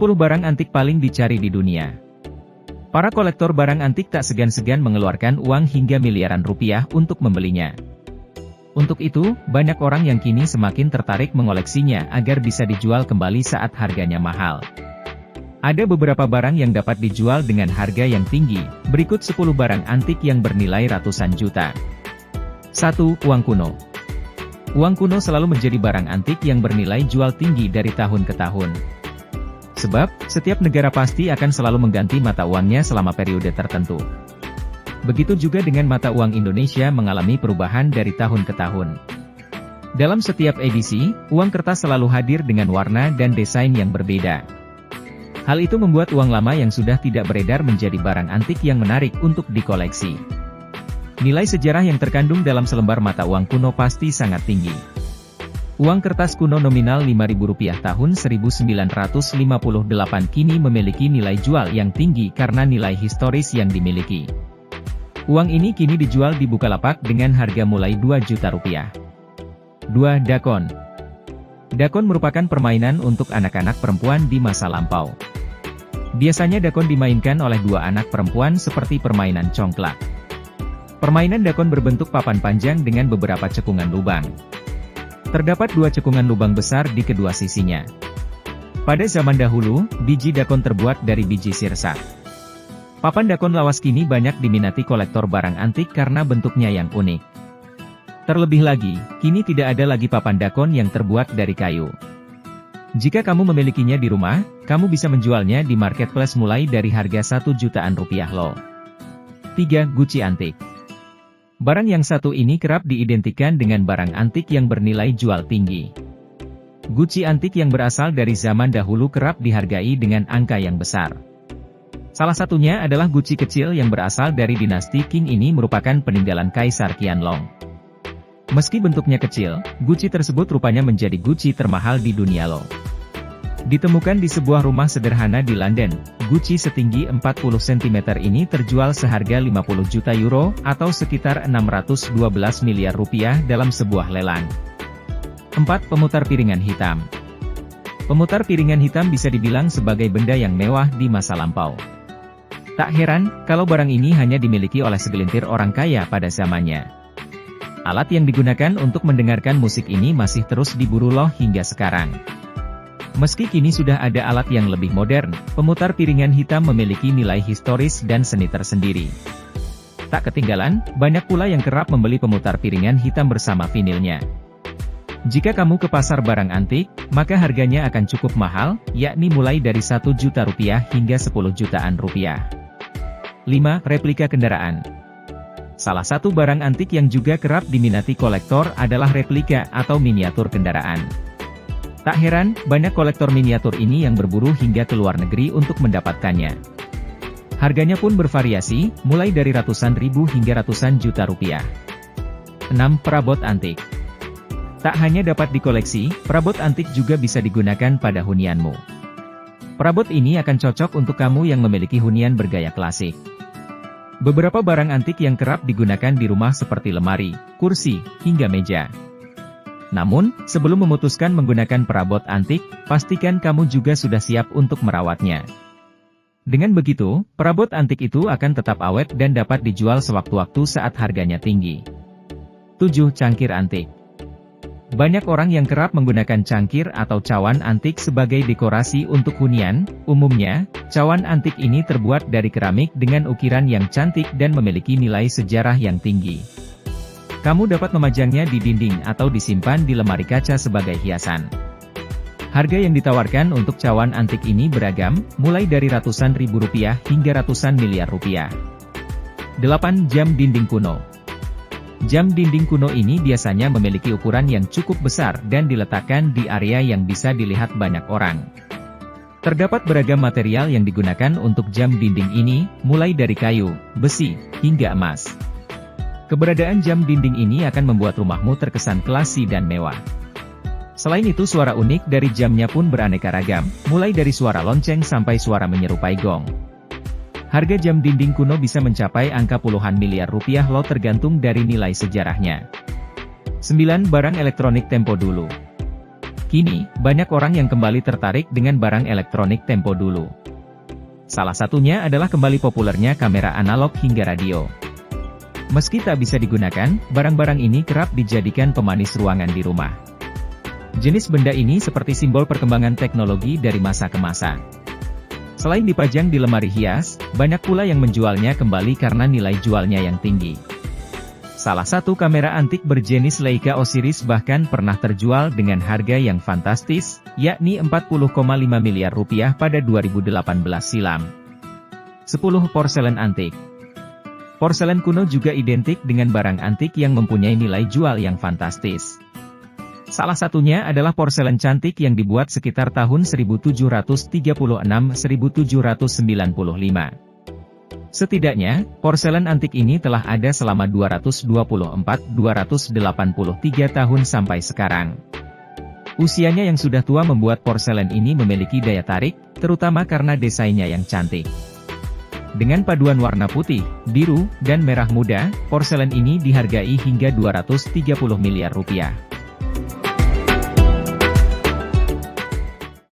10 barang antik paling dicari di dunia. Para kolektor barang antik tak segan-segan mengeluarkan uang hingga miliaran rupiah untuk membelinya. Untuk itu, banyak orang yang kini semakin tertarik mengoleksinya agar bisa dijual kembali saat harganya mahal. Ada beberapa barang yang dapat dijual dengan harga yang tinggi, berikut 10 barang antik yang bernilai ratusan juta. 1. Uang kuno. Uang kuno selalu menjadi barang antik yang bernilai jual tinggi dari tahun ke tahun. Sebab, setiap negara pasti akan selalu mengganti mata uangnya selama periode tertentu. Begitu juga dengan mata uang Indonesia mengalami perubahan dari tahun ke tahun. Dalam setiap edisi, uang kertas selalu hadir dengan warna dan desain yang berbeda. Hal itu membuat uang lama yang sudah tidak beredar menjadi barang antik yang menarik untuk dikoleksi. Nilai sejarah yang terkandung dalam selembar mata uang kuno pasti sangat tinggi. Uang kertas kuno nominal Rp5.000 tahun 1958 kini memiliki nilai jual yang tinggi karena nilai historis yang dimiliki. Uang ini kini dijual di Bukalapak dengan harga mulai Rp2 juta. 2. Dakon. Dakon merupakan permainan untuk anak-anak perempuan di masa lampau. Biasanya dakon dimainkan oleh dua anak perempuan seperti permainan congklak. Permainan dakon berbentuk papan panjang dengan beberapa cekungan lubang. Terdapat 2 cekungan lubang besar di kedua sisinya. Pada zaman dahulu, biji dakon terbuat dari biji sirsak. Papan dakon lawas kini banyak diminati kolektor barang antik karena bentuknya yang unik. Terlebih lagi, kini tidak ada lagi papan dakon yang terbuat dari kayu. Jika kamu memilikinya di rumah, kamu bisa menjualnya di marketplace mulai dari harga Rp1 jutaan loh. 3. Guci antik. Barang yang satu ini kerap diidentikan dengan barang antik yang bernilai jual tinggi. Guci antik yang berasal dari zaman dahulu kerap dihargai dengan angka yang besar. Salah satunya adalah guci kecil yang berasal dari dinasti Qing. Ini merupakan peninggalan Kaisar Qianlong. Meski bentuknya kecil, guci tersebut rupanya menjadi guci termahal di dunia loh. Ditemukan di sebuah rumah sederhana di London, guci setinggi 40 cm ini terjual seharga 50 juta euro atau sekitar 612 miliar rupiah dalam sebuah lelang. 4. Pemutar piringan hitam. Pemutar piringan hitam bisa dibilang sebagai benda yang mewah di masa lampau. Tak heran, kalau barang ini hanya dimiliki oleh segelintir orang kaya pada zamannya. Alat yang digunakan untuk mendengarkan musik ini masih terus diburu loh hingga sekarang. Meski kini sudah ada alat yang lebih modern, pemutar piringan hitam memiliki nilai historis dan seni tersendiri. Tak ketinggalan, banyak pula yang kerap membeli pemutar piringan hitam bersama vinilnya. Jika kamu ke pasar barang antik, maka harganya akan cukup mahal, yakni mulai dari Rp1 juta hingga Rp10 jutaan. 5. Replika kendaraan. Salah satu barang antik yang juga kerap diminati kolektor adalah replika atau miniatur kendaraan. Tak heran, banyak kolektor miniatur ini yang berburu hingga ke luar negeri untuk mendapatkannya. Harganya pun bervariasi, mulai dari ratusan ribu hingga ratusan juta rupiah. 6. Perabot antik. Tak hanya dapat dikoleksi, perabot antik juga bisa digunakan pada hunianmu. Perabot ini akan cocok untuk kamu yang memiliki hunian bergaya klasik. Beberapa barang antik yang kerap digunakan di rumah seperti lemari, kursi, hingga meja. Namun, sebelum memutuskan menggunakan perabot antik, pastikan kamu juga sudah siap untuk merawatnya. Dengan begitu, perabot antik itu akan tetap awet dan dapat dijual sewaktu-waktu saat harganya tinggi. 7. Cangkir antik. Banyak orang yang kerap menggunakan cangkir atau cawan antik sebagai dekorasi untuk hunian. Umumnya, cawan antik ini terbuat dari keramik dengan ukiran yang cantik dan memiliki nilai sejarah yang tinggi. Kamu dapat memajangnya di dinding atau disimpan di lemari kaca sebagai hiasan. Harga yang ditawarkan untuk cawan antik ini beragam, mulai dari ratusan ribu rupiah hingga ratusan miliar rupiah. 8. Jam dinding kuno. Jam dinding kuno ini biasanya memiliki ukuran yang cukup besar dan diletakkan di area yang bisa dilihat banyak orang. Terdapat beragam material yang digunakan untuk jam dinding ini, mulai dari kayu, besi, hingga emas. Keberadaan jam dinding ini akan membuat rumahmu terkesan klasik dan mewah. Selain itu, suara unik dari jamnya pun beraneka ragam, mulai dari suara lonceng sampai suara menyerupai gong. Harga jam dinding kuno bisa mencapai angka puluhan miliar rupiah loh, tergantung dari nilai sejarahnya. 9. Barang elektronik tempo dulu. Kini, banyak orang yang kembali tertarik dengan barang elektronik tempo dulu. Salah satunya adalah kembali populernya kamera analog hingga radio. Meski tak bisa digunakan, barang-barang ini kerap dijadikan pemanis ruangan di rumah. Jenis benda ini seperti simbol perkembangan teknologi dari masa ke masa. Selain dipajang di lemari hias, banyak pula yang menjualnya kembali karena nilai jualnya yang tinggi. Salah satu kamera antik berjenis Leica Osiris bahkan pernah terjual dengan harga yang fantastis, yakni 40,5 miliar rupiah pada 2018 silam. 10 porselen antik. Porselen kuno juga identik dengan barang antik yang mempunyai nilai jual yang fantastis. Salah satunya adalah porselen cantik yang dibuat sekitar tahun 1736-1795. Setidaknya, porselen antik ini telah ada selama 224-283 tahun sampai sekarang. Usianya yang sudah tua membuat porselen ini memiliki daya tarik, terutama karena desainnya yang cantik. Dengan paduan warna putih, biru, dan merah muda, porselen ini dihargai hingga 230 miliar rupiah.